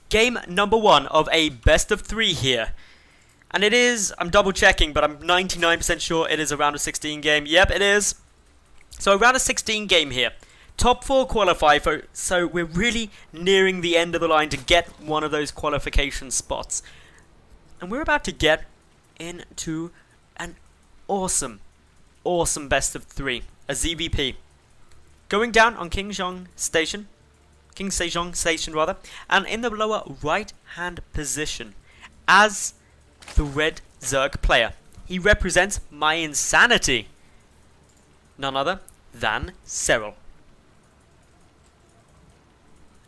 Game number 1 of a best of 3 here. And it is, I'm double checking, but I'm 99% sure it is a round of 16 game. Yep, it is. So a round of 16 game here. Top 4 qualify, so we're really nearing the end of the line to get one of those qualification spots. And we're about to get into an awesome best of 3. A ZvP. Going down on King Sejong Station, and in the lower right hand position as the red Zerg player. He represents my insanity. None other than Serral.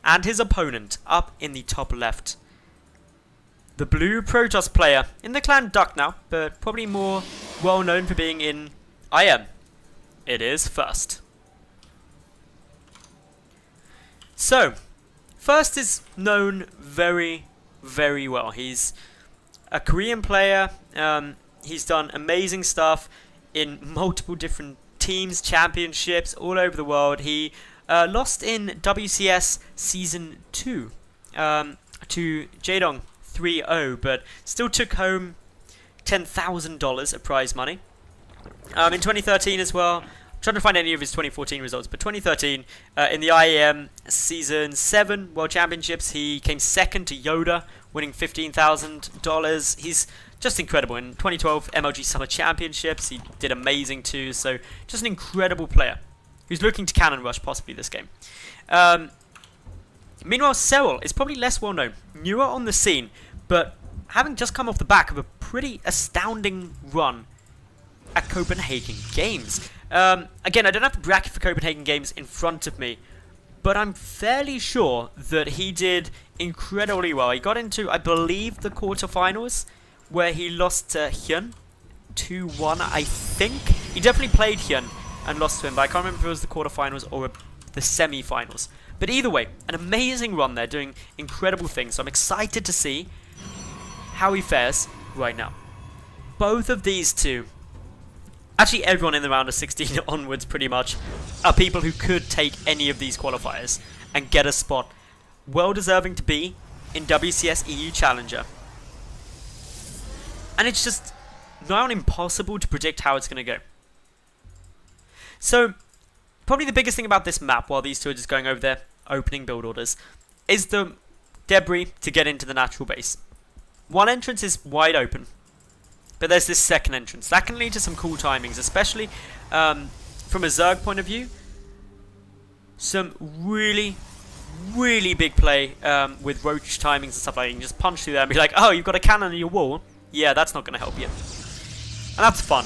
And his opponent up in the top left. The blue Protoss player in the clan Duck now, but probably more well known for being in IM. It is First. So, First is known very, very well. He's a Korean player. He's done amazing stuff in multiple different teams, championships all over the world. He lost in WCS Season 2 to Jaedong 3-0, but still took home $10,000 of prize money. In 2013 as well. I'm trying to find any of his 2014 results, but 2013 in the IEM Season 7 World Championships, he came second to Yoda, winning $15,000. He's just incredible. In 2012 MLG Summer Championships, he did amazing too. So just an incredible player who's looking to cannon rush possibly this game. Meanwhile, Serral is probably less well known, newer on the scene, but having just come off the back of a pretty astounding run at Copenhagen Games. Again, I don't have the bracket for Copenhagen Games in front of me, but I'm fairly sure that he did incredibly well. He got into, I believe, the quarterfinals, where he lost to Hyun 2-1, I think. He definitely played Hyun and lost to him, but I can't remember if it was the quarterfinals or the semi-finals. But either way, an amazing run there, doing incredible things. So I'm excited to see how he fares right now. Both of these two, actually everyone in the round of 16 onwards pretty much, are people who could take any of these qualifiers and get a spot. Well deserving to be in WCS EU Challenger. And it's just not impossible to predict how it's going to go. So, probably the biggest thing about this map, while these two are just going over their opening build orders, is the debris to get into the natural base. One entrance is wide open, but there's this second entrance. That can lead to some cool timings, especially from a Zerg point of view. Some really big play with roach timings and stuff like that. You can just punch through there and be like, oh, you've got a cannon on your wall. Yeah, that's not going to help you. And that's fun.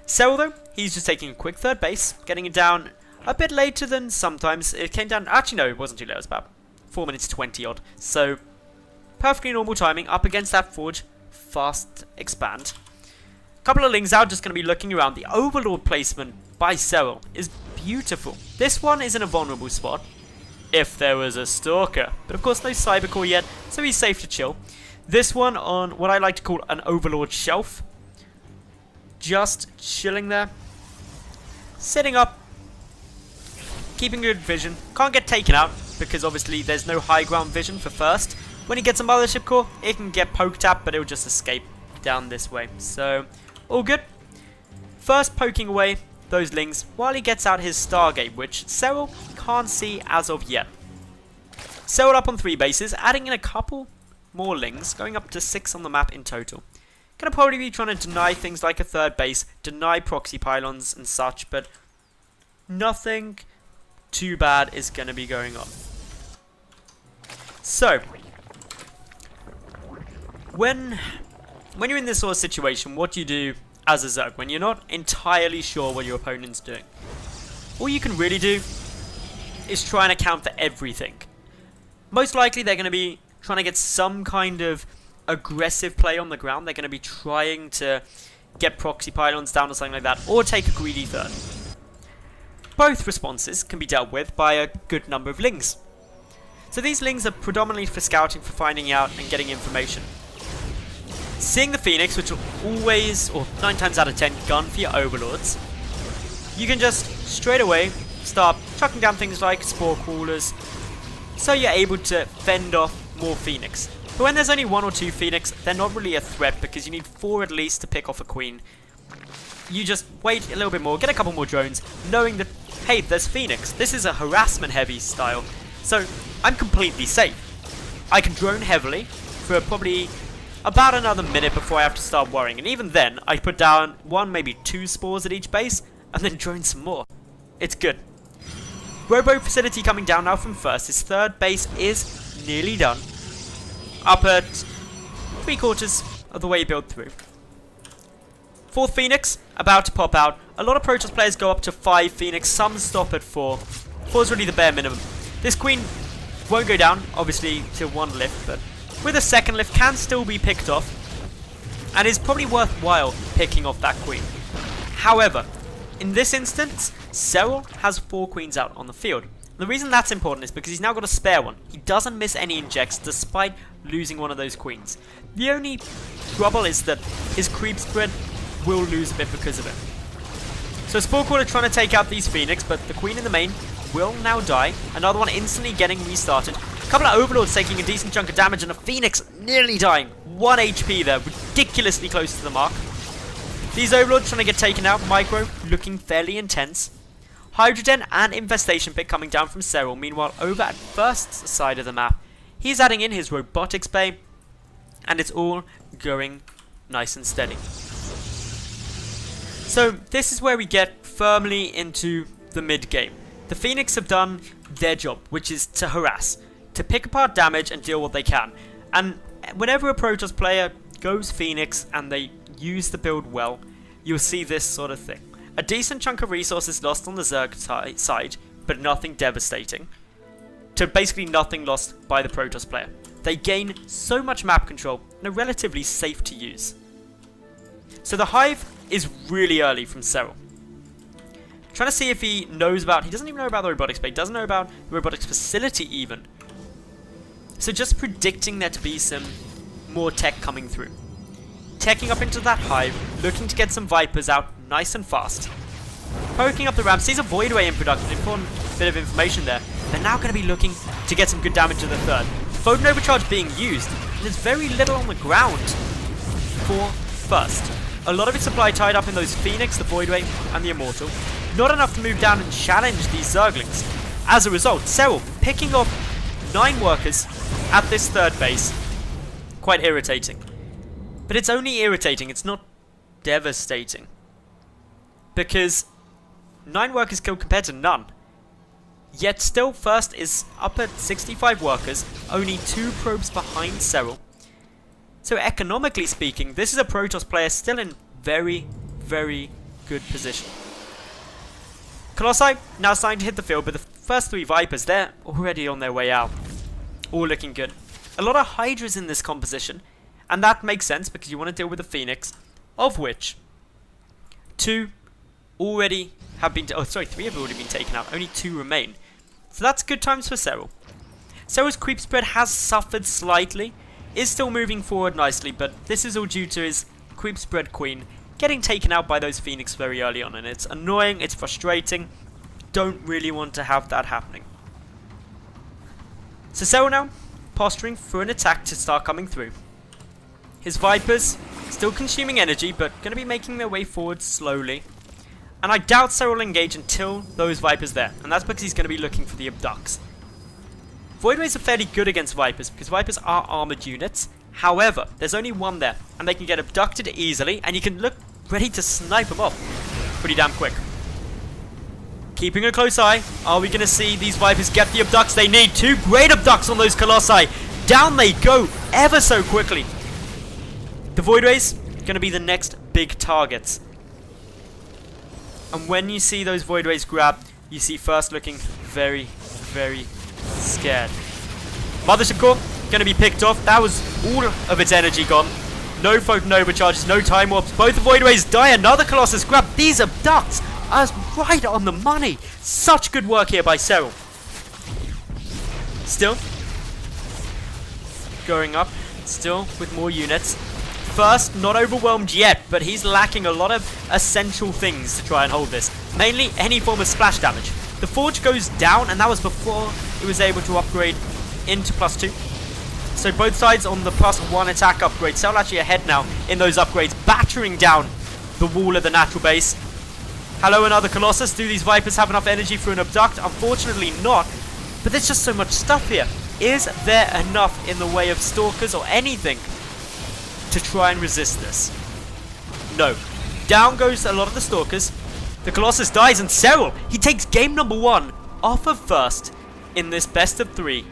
Serral, though, he's just taking a quick third base, getting it down a bit later than sometimes. It came down, actually no, it wasn't too late, it was about 4 minutes 20 odd. So, perfectly normal timing, up against that forge, fast expand. A couple of lings out, just going to be looking around. The Overlord placement by Serral is beautiful. This one is in a vulnerable spot, if there was a Stalker. But of course no Cybercore yet, so he's safe to chill. This one on what I like to call an Overlord shelf. Just chilling there. Sitting up. Keeping good vision. Can't get taken out, because obviously there's no high ground vision for First. When he gets a Mothership Core, it can get poked at, but it will just escape down this way. So, all good. First poking away those lings while he gets out his Stargate, which Serral can't see as of yet. Serral up on 3 bases, adding in a couple more lings, going up to 6 on the map in total. Gonna probably be trying to deny things like a third base, deny proxy pylons and such, but nothing too bad is gonna be going on. So, when you're in this sort of situation, what do you do as a Zerg when you're not entirely sure what your opponent's doing? All you can really do is try and account for everything. Most likely they're going to be trying to get some kind of aggressive play on the ground. They're going to be trying to get proxy pylons down or something like that, or take a greedy third. Both responses can be dealt with by a good number of lings. So these lings are predominantly for scouting, for finding out and getting information. Seeing the Phoenix, which will always, or 9 times out of 10, gun for your Overlords, you can just straight away start chucking down things like Spore Crawlers, so you're able to fend off more Phoenix. But when there's only 1 or 2 Phoenix, they're not really a threat because you need 4 at least to pick off a queen. You just wait a little bit more, get a couple more drones, knowing that, hey, there's Phoenix. This is a harassment heavy style, so I'm completely safe. I can drone heavily for probably about another minute before I have to start worrying, and even then, I put down 1, maybe 2 spores at each base, and then drone some more. It's good. Robo facility coming down now from first. His third base is nearly done. Up at 3/4 of the way built through. Fourth Phoenix, about to pop out. A lot of Protoss players go up to 5 Phoenix, some stop at 4. 4 is really the bare minimum. This queen won't go down, obviously, to 1 lift, but with a second lift can still be picked off, and is probably worthwhile picking off that queen. However, in this instance, Serral has 4 queens out on the field. The reason that's important is because he's now got a spare one. He doesn't miss any injects despite losing one of those queens. The only trouble is that his creep spread will lose a bit because of it. So Spore Caller trying to take out these Phoenix, but the queen in the main will now die. Another one instantly getting restarted. A couple of Overlords taking a decent chunk of damage, and a Phoenix nearly dying. 1 HP there, ridiculously close to the mark. These Overlords trying to get taken out. Micro looking fairly intense. Hydrogen and Infestation Pit coming down from Serral. Meanwhile, over at first side of the map, he's adding in his Robotics Bay, and it's all going nice and steady. So this is where we get firmly into the mid game. The Phoenix have done their job, which is to harass, to pick apart damage and deal what they can. And whenever a Protoss player goes Phoenix and they use the build well, you'll see this sort of thing. A decent chunk of resources lost on the ZerG side, but nothing devastating. To basically nothing lost by the Protoss player. They gain so much map control and are relatively safe to use. So the Hive is really early from Serral. Trying to see if he knows about... He doesn't even know about the Robotics Bay, doesn't know about the Robotics Facility even. So just predicting there to be some more tech coming through. Teching up into that Hive, looking to get some Vipers out nice and fast. Poking up the ramp, sees a Voidway in production, important bit of information there. They're now going to be looking to get some good damage to the third. Photon Overcharge being used, and there's very little on the ground for first. A lot of its supply tied up in those Phoenix, the Voidway, and the Immortal. Not enough to move down and challenge these Zerglings. As a result, Serral picking up 9 workers at this third base. Quite irritating. But it's only irritating, it's not devastating. Because 9 workers killed compared to none. Yet still first is up at 65 workers, only 2 probes behind Serral. So economically speaking, this is a Protoss player still in very, very good position. Colossi now starting to hit the field, but the first 3 Vipers, they're already on their way out. All looking good. A lot of Hydras in this composition, and that makes sense because you want to deal with the Phoenix, of which 2 already have been... 3 have already been taken out, only 2 remain. So that's good times for Serral. Serral's creep spread has suffered slightly, is still moving forward nicely, but this is all due to his creep spread queen getting taken out by those Phoenix very early on, and it's annoying, it's frustrating, don't really want to have that happening. So Serral now posturing for an attack to start coming through. His Vipers still consuming energy, but going to be making their way forward slowly. And I doubt Serral will engage until those Vipers there, and that's because he's going to be looking for the abducts. Voidways are fairly good against Vipers, because Vipers are armoured units. However, there's only 1 there, and they can get abducted easily, and you can look ready to snipe them off pretty damn quick. Keeping a close eye, are we going to see these Vipers get the abducts they need? 2 great abducts on those Colossi. Down they go ever so quickly. The Voidways going to be the next big targets. And when you see those Voidways grab, you see first looking very, very scared. Mothership Core going to be picked off. That was all of its energy gone. No Photon Overcharges, no Time Warps. Both the Voidways die. Another Colossus grab. These abducts are right on the money. Such good work here by Serral. Still going up. Still with more units. First, not overwhelmed yet, but he's lacking a lot of essential things to try and hold this. Mainly any form of splash damage. The Forge goes down, and that was before it was able to upgrade into +2. So both sides on the +1 attack upgrade. Serral actually ahead now in those upgrades, battering down the wall of the natural base. Hello, another Colossus. Do these Vipers have enough energy for an abduct? Unfortunately not. But there's just so much stuff here. Is there enough in the way of Stalkers or anything to try and resist this? No. Down goes a lot of the Stalkers. The Colossus dies, and Serral, he takes game number 1 off of first in this best of 3